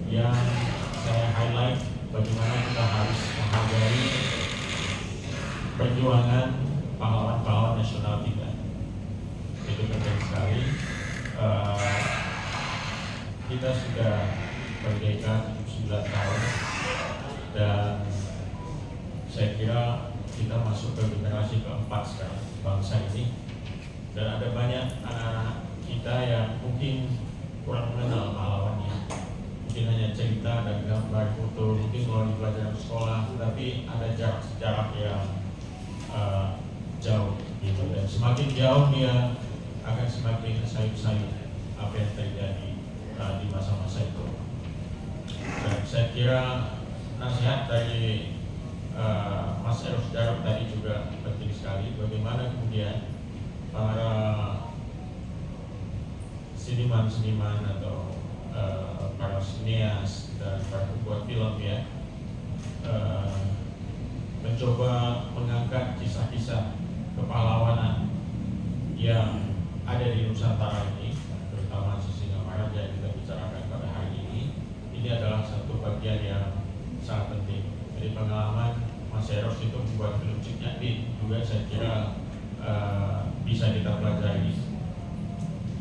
yang saya highlight bagaimana kita harus menghargai perjuangan pahlawan-pahlawan nasional kita. Itu penting sekali. Kita sudah merdeka 79 tahun dan saya kira kita masuk ke generasi keempat sekarang bangsa ini, dan ada banyak anak-anak kita yang mungkin kurang mengenal pahlawannya, mungkin hanya cerita dan gambar foto, mungkin kalau di pelajaran sekolah, tapi ada jarak sejarah yang jauh gitu, dan semakin jauh dia akan semakin sayup-sayup apa yang terjadi di masa-masa itu. Dan saya kira nasihat dari Mas Eros Daruk tadi juga penting sekali, bagaimana kemudian para seniman-seniman atau para sineas dan para pembuat film ya mencoba mengangkat kisah-kisah kepahlawanan yang ada di Nusantara ini, terutama Sisingamaraja yang kita bicarakan pada hari ini. Ini adalah satu bagian yang sangat penting. Jadi pengalaman Mas Eros itu membuat film Cik Nyadin juga saya kira bisa kita pelajari.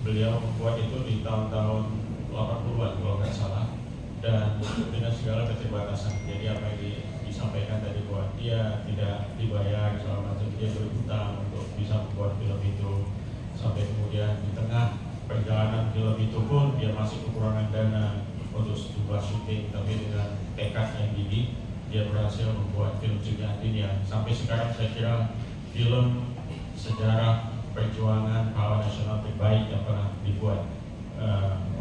Beliau membuat itu di tahun-tahun 80-an kalau nggak salah, dan dengan segala keterbatasan. Jadi apa yang disampaikan tadi bahwa dia tidak dibayar segala macam, dia berhutang untuk bisa membuat film itu, sampai kemudian di tengah perjalanan film itu pun dia masih kekurangan dana untuk sebuah syuting, tapi dengan tekad yang gigih dia berhasil membuat film Cik Nyadin yang sampai sekarang saya kira film sejarah perjuangan pahlawan nasional terbaik yang pernah dibuat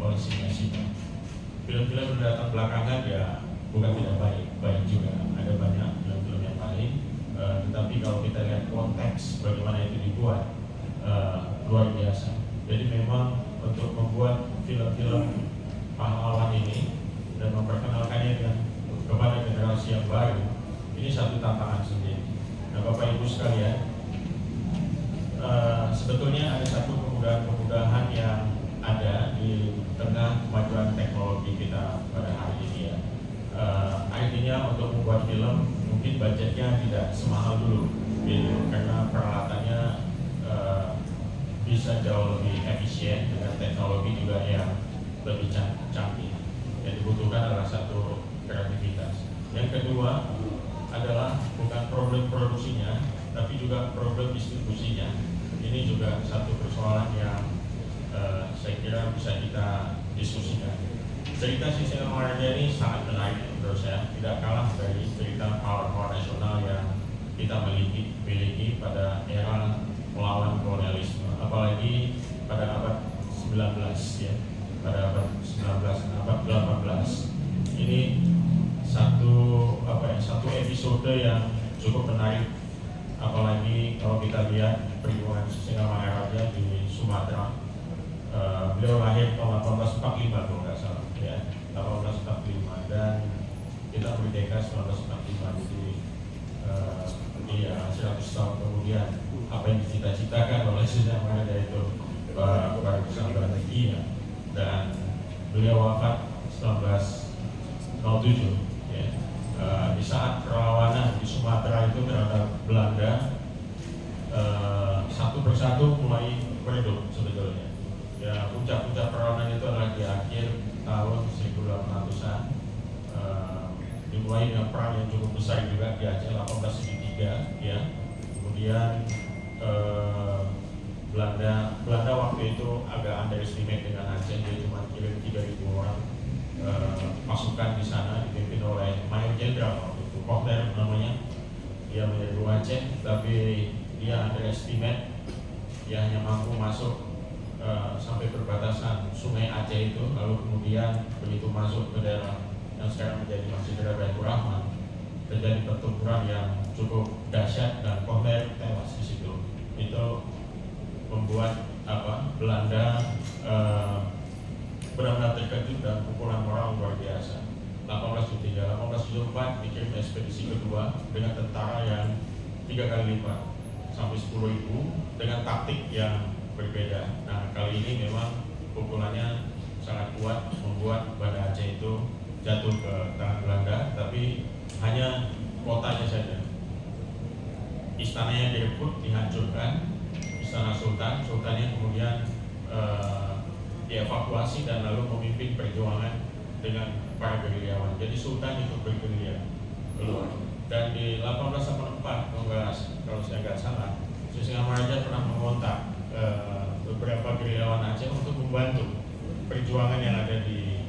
oleh sineas-sineas. Film-film yang datang belakangan ya bukan tidak baik, baik juga. Ada banyak film-film yang baik, tetapi kalau kita lihat konteks bagaimana itu dibuat, luar biasa. Jadi memang untuk membuat film-film pahlawan ini dan memperkenalkannya kepada generasi yang baru, ini satu tantangan sendiri. Nah, Bapak Ibu sekalian, sebetulnya ada satu kemudahan-kemudahan yang ada di tengah kemajuan teknologi kita pada hari ini ya. Artinya untuk membuat film mungkin budgetnya tidak semahal dulu, gitu, karena peralatannya bisa jauh lebih efisien dengan teknologi juga yang lebih canggih. Yang dibutuhkan adalah satu kreativitas. Yang kedua adalah bukan problem produksinya, tapi juga problem distribusinya. Ini juga satu persoalan yang saya kira bisa kita diskusikan. Cerita Sisingamaraja ini sangat menarik menurut saya, tidak kalah dari cerita pahlawan nasional yang kita miliki pada era melawan kolonialisme, apalagi pada abad 19 ya, pada abad 19, abad 18. Ini satu episode yang cukup menarik, apalagi kalau kita lihat perjuangan Sisingamaraja di Sumatera. Beliau lahir tahun 1845 kalau nggak salah ya, 1845, dan kita merdeka 1945. Jadi ya 100 tahun kemudian apa yang dicita-citakan oleh Sisingamaraja itu baru sampai lagi ya, dan beliau wafat 1907 ya. Di saat perlawanan di Sumatera itu terhadap Belanda, satu persatu mulai meredup sebetulnya. Ya, puncak-puncak perlawanan itu adalah di akhir tahun 1800-an. Dimulai dengan perang yang cukup besar juga di Aceh 1873 ya. Kemudian Belanda waktu itu agak underestimate dengan Aceh, dia cuma kirim 3.000 orang pasukan di sana dipimpin oleh Mayor Jenderal waktu itu, Kohler namanya. Dia menyerbu Aceh, tapi dia underestimate, dia hanya mampu masuk sampai perbatasan Sungai Aceh itu, lalu kemudian begitu masuk ke daerah yang sekarang menjadi Masjid Baitur Rahman, terjadi pertempuran yang cukup dahsyat dan Kohler tewas di situ. Itu membuat Belanda benar-benar terkejut dan pukulan moral luar biasa. 1873, 1874 dikirim ekspedisi kedua dengan tentara yang 3 kali lipat, sampai 10.000 dengan taktik yang berbeda. Nah, kali ini memang pukulannya sangat kuat, membuat Banda Aceh itu jatuh ke tangan Belanda, tapi hanya kotanya saja. Istananya direbut, dihancurkan, istana sultannya kemudian dievakuasi dan lalu memimpin perjuangan dengan para gerilyawan. Jadi sultan ikut bergerilya keluar. Dan di 1884 kalau saya nggak salah, Sisingamaraja pernah mengontak beberapa gerilyawan Aceh untuk membantu perjuangan yang ada di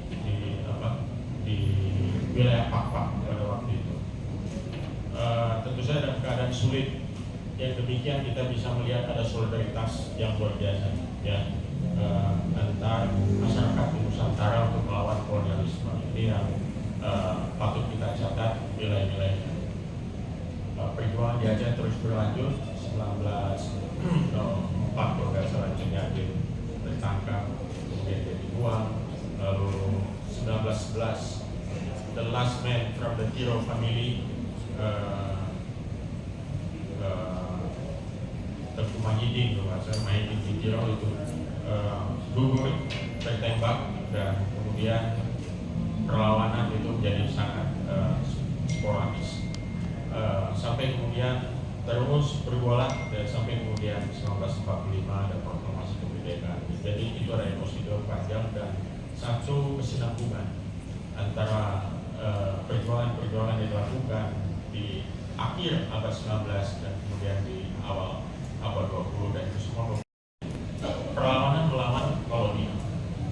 wilayah Pak pada waktu itu. Tentu saja dalam keadaan sulit yang demikian kita bisa melihat ada solidaritas yang luar biasa ya antar masyarakat di Nusantara untuk melawan kolonialisme. Ini yang patut kita catat nilai-nilainya. Perjuangan di Aceh terus berlanjut. 1904 kalau nggak salah Cenyadin tertangkap, kemudian dia dibuang. Lalu 1911 the last man from the Tiro family, Tengku Mahidin, Mahidin di Tiro itu gugur tertembak, dan kemudian perlawanan itu menjadi sangat sporadis sampai kemudian terus bergolak dan sampai kemudian 1945 ada proklamasi kemerdekaan. Jadi itu ada prosedur panjang dan satu kesinambungan antara perjuangan yang dilakukan di akhir abad 19 dan kemudian di awal abad 20, dan itu semua perlawanan melawan kolonial.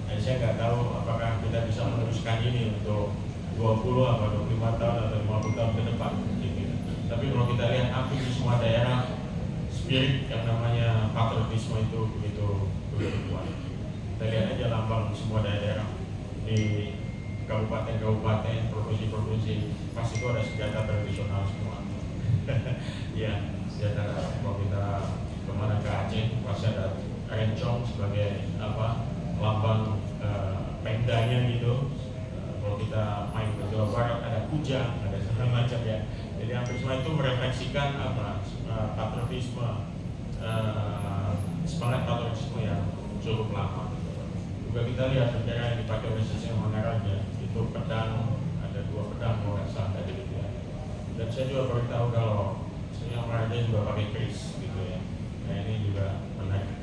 Dan saya nggak tahu apakah kita bisa meneruskan ini untuk 20 atau 25 tahun atau 50 tahun ke depan. Tapi kalau kita lihat hampir di semua daerah, spirit yang namanya patriotisme itu begitu kuat. Kita lihat aja lambang semua daerah di kabupaten-kabupaten, provinsi-provinsi, pasti itu ada senjata tradisional semua. Ya, senjata. Kalau kita kemana ke Aceh, pasti ada rencong sebagai lambang pemdanya gitu. Kalau kita main ke Jawa Barat ada kujang, ada segala macam ya. Jadi hampir semua itu merefleksikan patriotisme, semangat patriotisme yang cukup lama. Juga kita lihat bendera yang dipakai oleh Sisingamaraja itu pedang, ada 2 pedang kalau nggak salah tadi gitu ya. Dan saya juga baru tahu kalau Sisingamaraja juga pakai keris gitu ya. Nah ini juga menarik.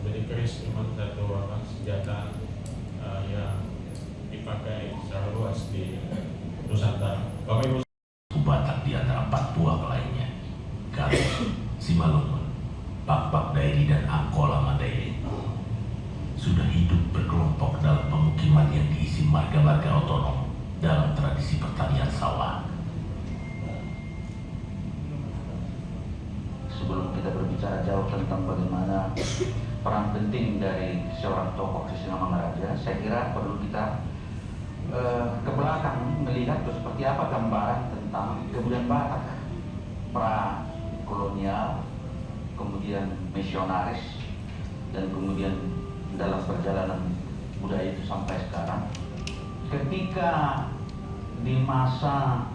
Jadi keris memang satu senjata yang dipakai secara luas di Nusantara. Bapak Ibu, Batak di antara 4 buah lainnya, Galuh, Simalungun, Pak Dairi, dan Angkola Mandailing, sudah hidup berkelompok dalam pemukiman yang diisi marga-marga otonom dalam tradisi pertanian sawah. Sebelum kita berbicara jauh tentang bagaimana peran penting dari seorang tokoh Sisingamaraja, saya kira perlu kita ke belakang melihat seperti apa gambaran tentang kebudayaan Batak pra kolonial, kemudian misionaris, dan kemudian dalam perjalanan budaya itu sampai sekarang. Ketika di masa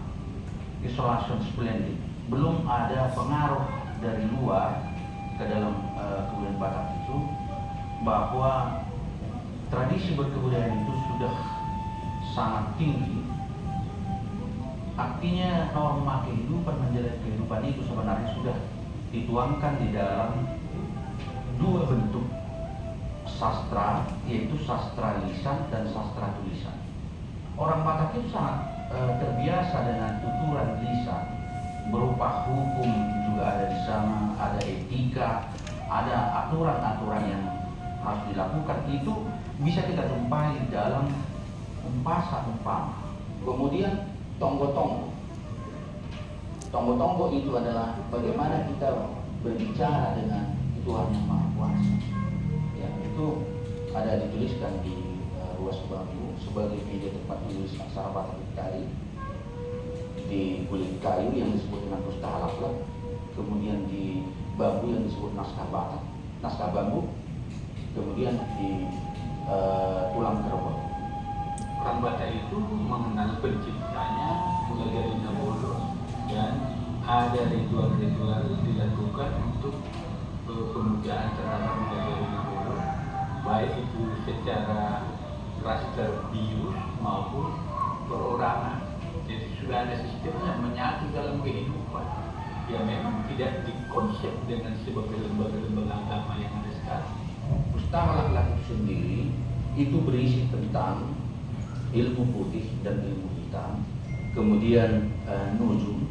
isolation splendid belum ada pengaruh dari luar ke dalam kebudayaan Batak itu, bahwa tradisi berkebudayaan itu sudah sangat tinggi. Artinya norma kehidupan, menjalani kehidupan itu sebenarnya sudah dituangkan di dalam 2 bentuk sastra, yaitu sastra lisan dan sastra tulisan. Orang Batak itu sangat terbiasa dengan tuturan lisan, berupa hukum juga ada di sana, ada etika, ada aturan-aturan yang harus dilakukan. Itu bisa kita jumpai dalam umpasan umpama. Kemudian tonggo-tonggo. Tonggo-tonggo itu adalah bagaimana kita berbicara dengan Tuhan Yang Maha Kuasa. Ya, itu ada dituliskan di ruas bambu sebagai media tempat menulis aksara Batak tadi, di kulit kayu yang disebut dengan pustaka laplak, kemudian di bambu yang disebut naskah Batak, naskah bambu, kemudian di tulang kerbau. Orang Batak itu mengenal penciptanya mulai dari dahulu, dan ada ritual-ritual dilakukan untuk pemujaan terhadap mulai dari dahulu, baik itu secara raster bius maupun perorangan. Jadi sudah ada sistem yang menyatu dalam kehidupan yang memang tidak dikonsep dengan sebagai lembaga-lembaga agama yang ada sekarang. Pustaka Akhlak itu sendiri itu berisi tentang ilmu putih dan ilmu hitam, kemudian nujum,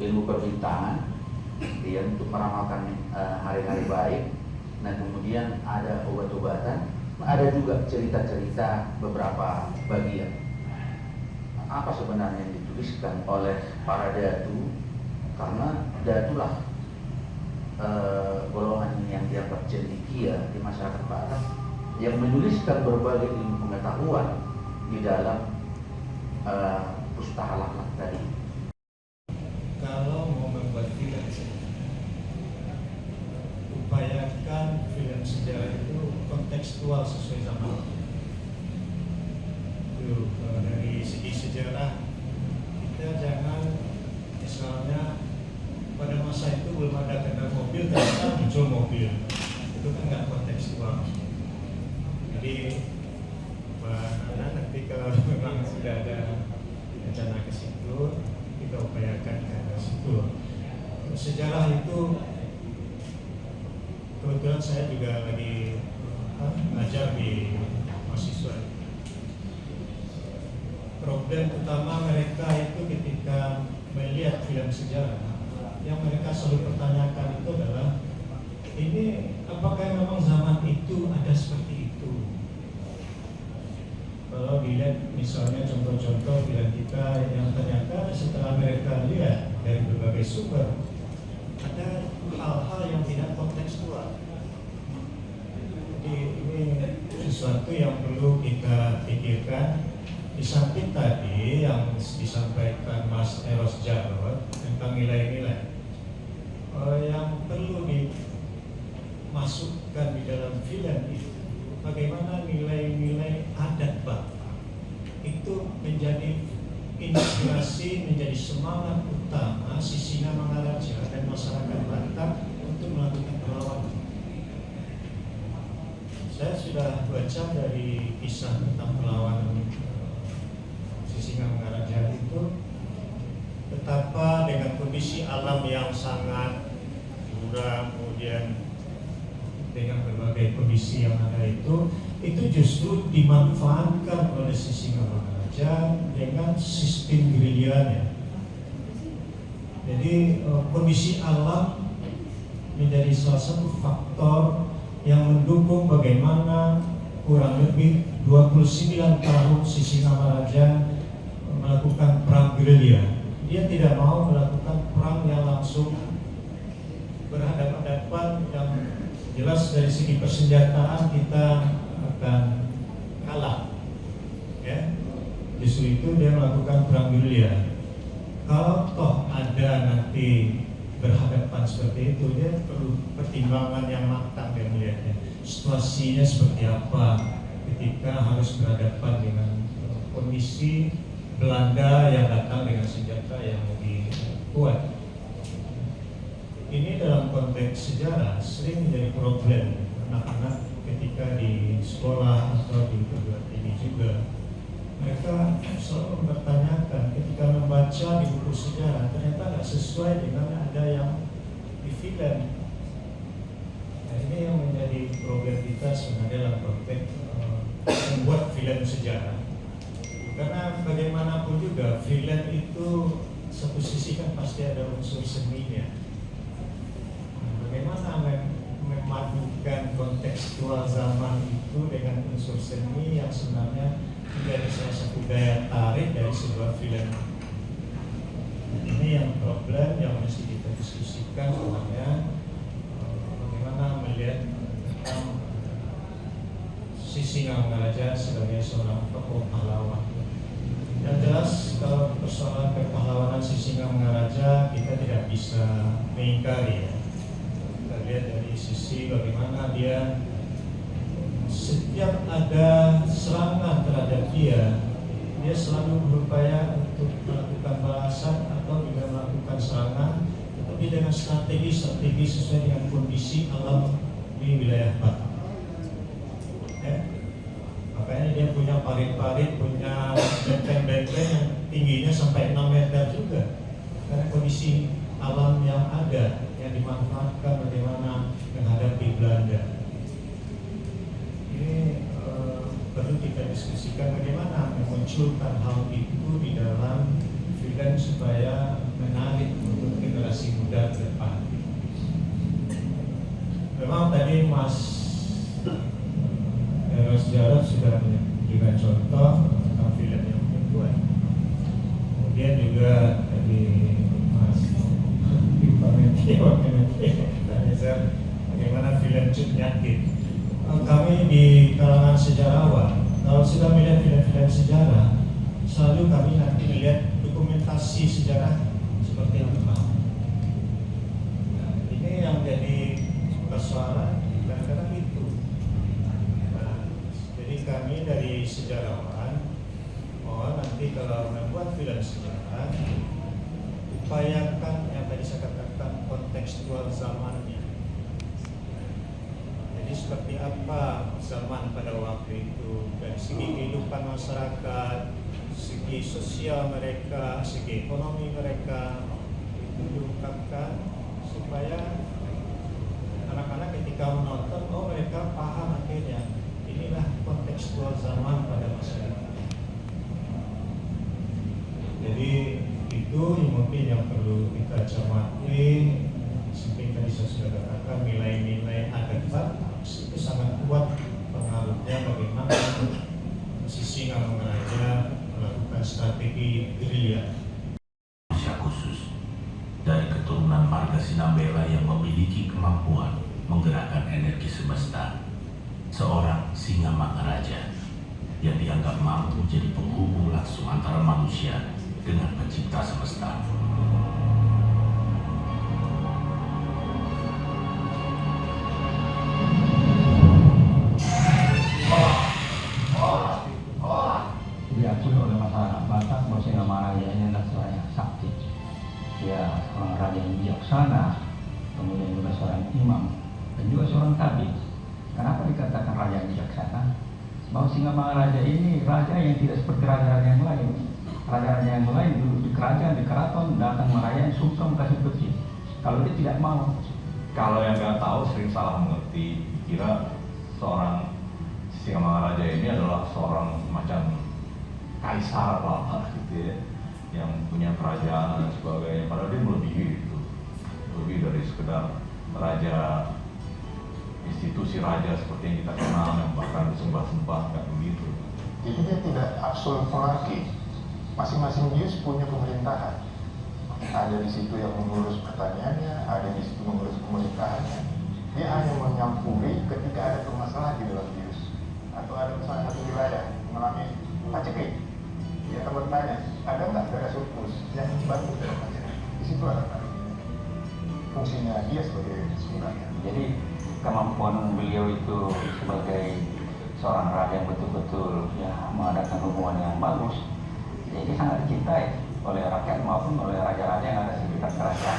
ilmu perbintangan, ya, untuk meramalkan hari-hari baik. Nah, kemudian ada obat-obatan, ada juga cerita-cerita beberapa bagian. Apa sebenarnya yang dituliskan oleh para datu? Karena datulah golongan yang dianggap cendekia di masyarakat Batak yang menuliskan berbagai ilmu pengetahuan di dalam pustaka Akhlak tadi. Kalau mau membuat film, upayakan film sejarah itu kontekstual sesuai zaman. Itu dari segi sejarah kita jangan misalnya pada masa itu belum ada kendaraan mobil, ternyata muncul mobil, itu kan nggak kontekstual. Jadi nanti kalau memang sudah ada rencana ke situ, kita upayakan ke situ. Sejarah itu kebetulan saya juga lagi ngajar di mahasiswa. Problem utama mereka itu ketika melihat film sejarah, yang mereka selalu pertanyakan itu adalah, ini apakah memang zaman itu ada seperti itu? Kalau dilihat misalnya contoh-contoh film kita yang ternyata setelah mereka lihat dari berbagai sumber, ada hal-hal yang tidak kontekstual. Jadi ini sesuatu yang perlu kita pikirkan. Di samping tadi yang disampaikan Mas Eros Jarod tentang nilai-nilai yang perlu dimasukkan di dalam film itu, bagaimana nilai-nilai adat Batak itu menjadi inspirasi, menjadi semangat utama Sisingamangaraja dan masyarakat Batak untuk melakukan perlawanan. Saya sudah baca dari kisah tentang perlawanan Sisingamangaraja itu, betapa dengan kondisi alam yang sangat curam, kemudian dengan berbagai kondisi yang ada itu justru dimanfaatkan oleh Sisingamangaraja dengan sistem gerilyanya. Jadi kondisi alam menjadi salah satu faktor yang mendukung bagaimana kurang lebih 29 tahun Sisingamangaraja melakukan perang gerilya. Dia tidak mau melakukan perang yang langsung berhadapan-hadapan, yang jelas dari segi persenjataan kita akan kalah. Ya, justru itu dia melakukan perang gerilya. Kalau toh ada nanti berhadapan seperti itu, dia perlu pertimbangan yang matang dan melihatnya situasinya seperti apa ketika harus berhadapan dengan kondisi Belanda yang datang dengan senjata yang lebih kuat. Ini dalam konteks sejarah sering menjadi problem anak-anak ketika di sekolah atau di perguruan tinggi juga. Mereka selalu mempertanyakan ketika membaca di buku sejarah, ternyata tidak sesuai dengan ada yang di film. Nah, ini yang menjadi problem kita sebenarnya dalam konteks membuat film sejarah. Karena bagaimanapun juga film itu satu sisi kan pasti ada unsur seninya. Bagaimana memadukan kontekstual zaman itu dengan unsur seni yang sebenarnya menjadi salah satu daya tarik dari sebuah film. Ini yang problem yang mesti kita diskusikan sebenarnya, bagaimana melihat tentang Sisingamangaraja sebagai seorang tokoh pahlawan. Yang jelas kalau persoalan kepahlawanan Sisingamangaraja kita tidak bisa mengingkari ya. Kita lihat dari sisi bagaimana dia setiap ada serangan terhadap dia selalu berupaya untuk melakukan balasan atau juga melakukan serangan, tetapi dengan strategi sesuai dengan kondisi alam di wilayah Batak. Ya. Makanya dia punya parit-parit, punya benteng-benteng tingginya sampai 6 meter juga, karena kondisi alam yang ada yang dimanfaatkan bagaimana menghadapi Belanda. Ini perlu kita diskusikan bagaimana memunculkan hal itu di dalam film supaya menarik untuk generasi muda ke depan. Memang tadi Mas Eros Jarod sudah menunjukkan contoh tentang film yang kedua. Kemudian juga dari Mas bagaimana film Cut Nyakin. Kami di kalangan sejarawan, kalau sudah melihat film-film sejarah, selalu kami nanti melihat dokumentasi sejarah seperti apa. Nah, ini yang jadi persoalan kadang-kadang itu. Nah, jadi kami dari sejarawan, mohon nanti kalau membuat film sejarah, upayakan yang tadi saya katakan kontekstual zamannya. Jadi seperti apa zaman pada waktu itu dari segi kehidupan masyarakat, segi sosial mereka, segi ekonomi mereka, itu diungkapkan supaya anak-anak ketika menonton, oh mereka paham akhirnya inilah kontekstual zaman pada masyarakat. Jadi itu mungkin yang perlu kita cermati. Seperti tadi saya sudah katakan, nilai-nilai adat itu sangat kuat pengaruhnya bagaimana Sisingamangaraja melakukan strategi gerilya. Manusia khusus dari keturunan marga Sinambela yang memiliki kemampuan menggerakkan energi semesta, seorang Singamangaraja yang dianggap mampu menjadi penghubung langsung antara manusia dengan pencipta semesta. Diakui oleh masyarakat Batak bahwa Singamangaraja ini adalah seorang yang sakti. Dia seorang raja yang bijaksana, kemudian juga seorang imam dan juga seorang tabib. Kenapa dikatakan raja yang bijaksana? Bahwa Singamangaraja ini raja yang tidak seperti raja-raja yang lain. Raja-raja yang lain duduk di kerajaan, di keraton, datang merayakan sungkem kasih peti. Kalau dia tidak mau. Kalau yang nggak tahu sering salah mengerti, kira seorang Singamangaraja ini adalah seorang semacam kaisar apa gitu ya, yang punya kerajaan dan sebagainya. Padahal dia melebihi itu, lebih dari sekedar raja, institusi raja seperti yang kita kenal, yang bahkan disembah-sembah, kayak begitu. Jadi dia tidak absolut monarki. Masing-masing bius punya pemerintahan. Ada di situ yang mengurus pertaniannya, ada di situ mengurus pemerintahannya. Dia hanya menyampuri ketika ada permasalahan di dalam bius, atau ada misalnya satu wilayah mengalami paceklik. Dia akan bertanya, ada nggak daerah surplus yang bantu daerah paceklik? Di situ ada fungsinya dia sebagai sebenarnya. Jadi kemampuan beliau itu sebagai seorang raja yang betul-betul ya mengadakan hubungan yang bagus, jadi sangat dicintai oleh rakyat maupun oleh raja-raja yang ada di sekitar kerajaan.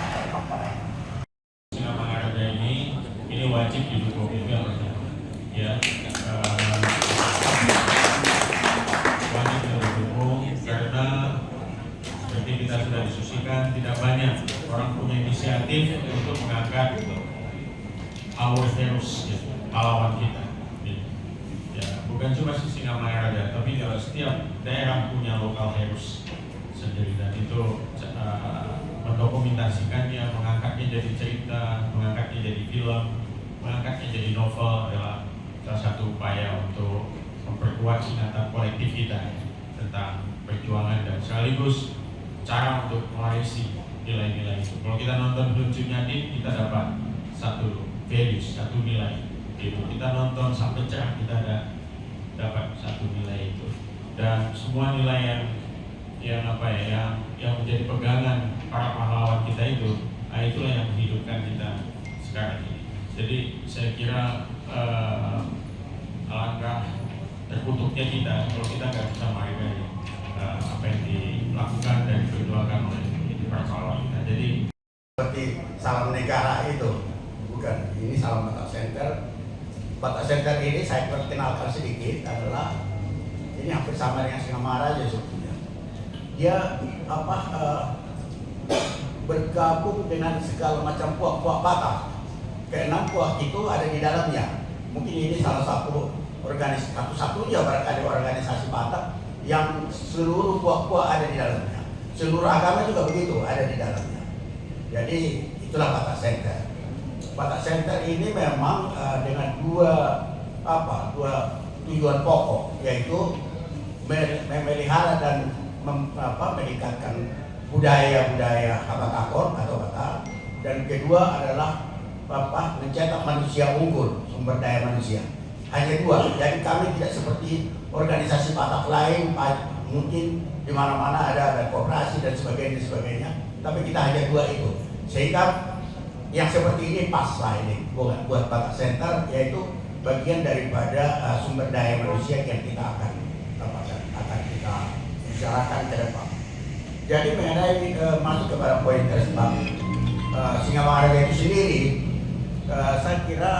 Singamangaraja ini wajib didukung juga, ya. Wajib didukung karena seperti kita sudah diskusikan, tidak banyak orang punya inisiatif untuk mengangkat our heroes, ya, pahlawan kita. Ya, bukan cuma Singamangaraja, tapi kalau setiap daerah punya local heroes sendiri, dan itu mendokumentasikannya, mengangkatnya jadi cerita, mengangkatnya jadi film, mengangkatnya jadi novel adalah salah satu upaya untuk memperkuat ingatan kolektif kita tentang perjuangan dan sekaligus cara untuk mewarisi nilai-nilai itu. Kalau kita nonton film Cut Nyakin, kita dapat satu values, satu nilai. Gitu. Kita nonton sampai cerah, kita dapat satu nilai itu. Dan semua nilai yang menjadi pegangan para pahlawan kita itu, itulah yang menghidupkan kita sekarang ini. Jadi saya kira alangkah terkutuknya kita kalau kita nggak bisa menghargai apa yang dilakukan dan diperjuangkan oleh para pahlawan kita. Jadi seperti salam negara itu, bukan, ini salam Batak Center. Batak Center ini saya perkenalkan sedikit adalah ini hampir sama dengan Singamangaraja sebetulnya. dia bergabung dengan segala macam puak-puak Batak. Keenam puak itu ada di dalamnya. Mungkin ini salah satu satu-satunya barangkali organisasi Batak yang seluruh puak-puak ada di dalamnya. Seluruh agama juga begitu, ada di dalamnya. Jadi itulah Batak Center. Batak Center ini memang dengan dua tujuan pokok, yaitu memelihara dan meningkatkan budaya-budaya Batakor atau Batak, dan kedua adalah mencetak manusia unggul, sumber daya manusia. Hanya dua. Jadi kami tidak seperti organisasi Batak lain, mungkin di mana-mana ada koperasi dan sebagainya, tapi kita hanya dua itu. Sehingga yang seperti ini pas lah ini buat Batak Center, yaitu bagian daripada sumber daya manusia yang kita akan kita bicarakan ke depan. Jadi mengenai masuk kepada poin tersebut, Singa Maharaja itu sendiri, saya kira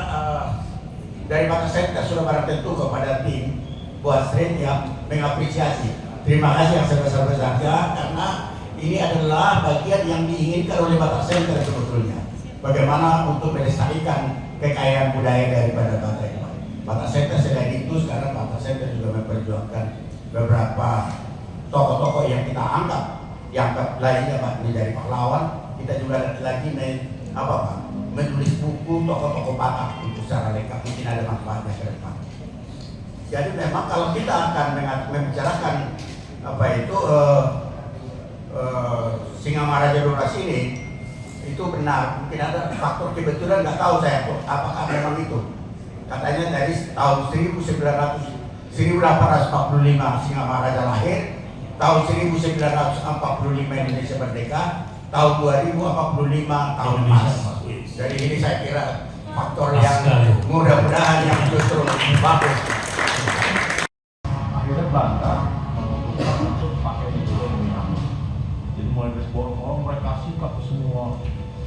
dari Batak Center sudah barang tentu kepada tim buat Srin yang mengapresiasi. Terima kasih yang sebesar-besarnya, karena ini adalah bagian yang diinginkan oleh Batak Center sebetulnya. Bagaimana untuk melestarikan kekayaan budaya daripada Batak. Batak Center selain itu, sekarang Batak Center juga memperjuangkan beberapa tokoh-tokoh yang kita dianggap lainnya menjadi pahlawan. Kita juga lagi menulis buku tokoh-tokoh Batak untuk secara lengkap, mungkin ada manfaatnya ke depan. Jadi memang kalau kita akan membicarakan Singa Maharaja 12 ini, itu benar. Mungkin ada faktor kebetulan, nggak tahu saya apakah memang itu. Katanya dari tahun 1845 Singa Maharaja lahir, tahun 1945 Indonesia merdeka, tahun 2045 tahun emas. Jadi ini saya kira faktor yang mudah-mudahan yang justru bagus. Akhirnya Belanda memutuskan untuk pakai metode mengambil. Jadi mulai dari Bornholm mereka sikat semua,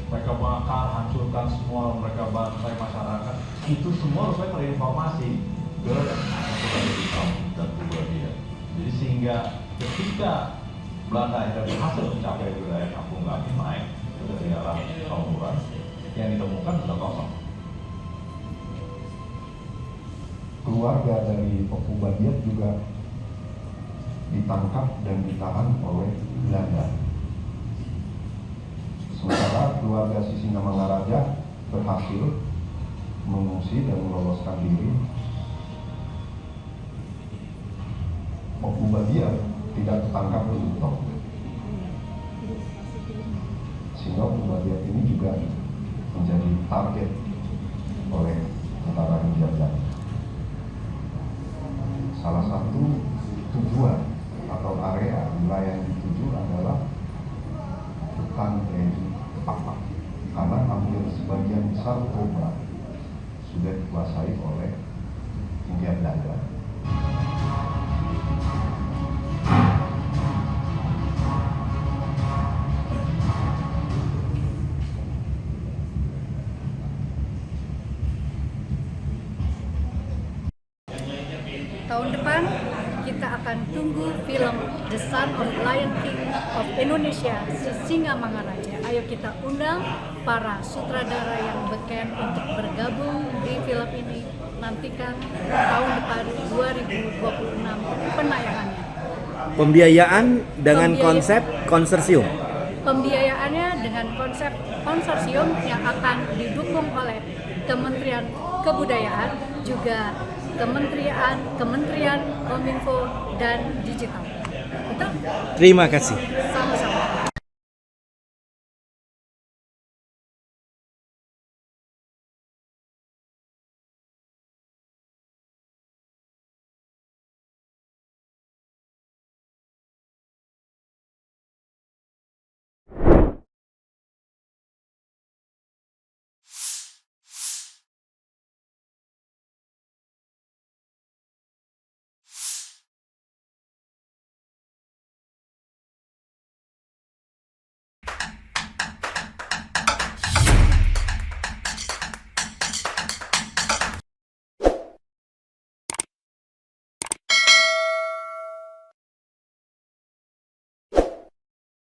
mereka bakar, hancurkan semua, mereka bantai masyarakat. Itu semua rupanya menjadi informasi ke masyarakat dan budaya. Jadi sehingga ketika Belanda akhirnya berhasil mencapai wilayah kampung kami naik ke daerah Kaumuran, yang ditemukan sudah kosong. Keluarga dari Opu Badiat juga ditangkap dan ditahan oleh Belanda. Sementara keluarga Sisinga Mangaraja berhasil mengungsi dan meloloskan diri. Opu Badiat tidak tertangkap di Utok. Sehingga Opu Badiat ini juga menjadi target oleh tentara penjajah. Salah satu tujuan atau area wilayah yang dituju adalah hutan TNI Papak, karena hampir sebagian besar Toba sudah dikuasai oleh Hindia Belanda. Tahun depan kita akan tunggu film The Son of Lion King of Indonesia, Singa Mangaraja. Ayo kita undang para sutradara yang beken untuk bergabung di film ini. Nantikan tahun depan 2026 penayangannya. Pembiayaan dengan konsep konsorsium. Pembiayaannya dengan konsep konsorsium yang akan didukung oleh Kementerian Kebudayaan, juga Kementerian Kominfo dan Digital. Betul? Terima kasih.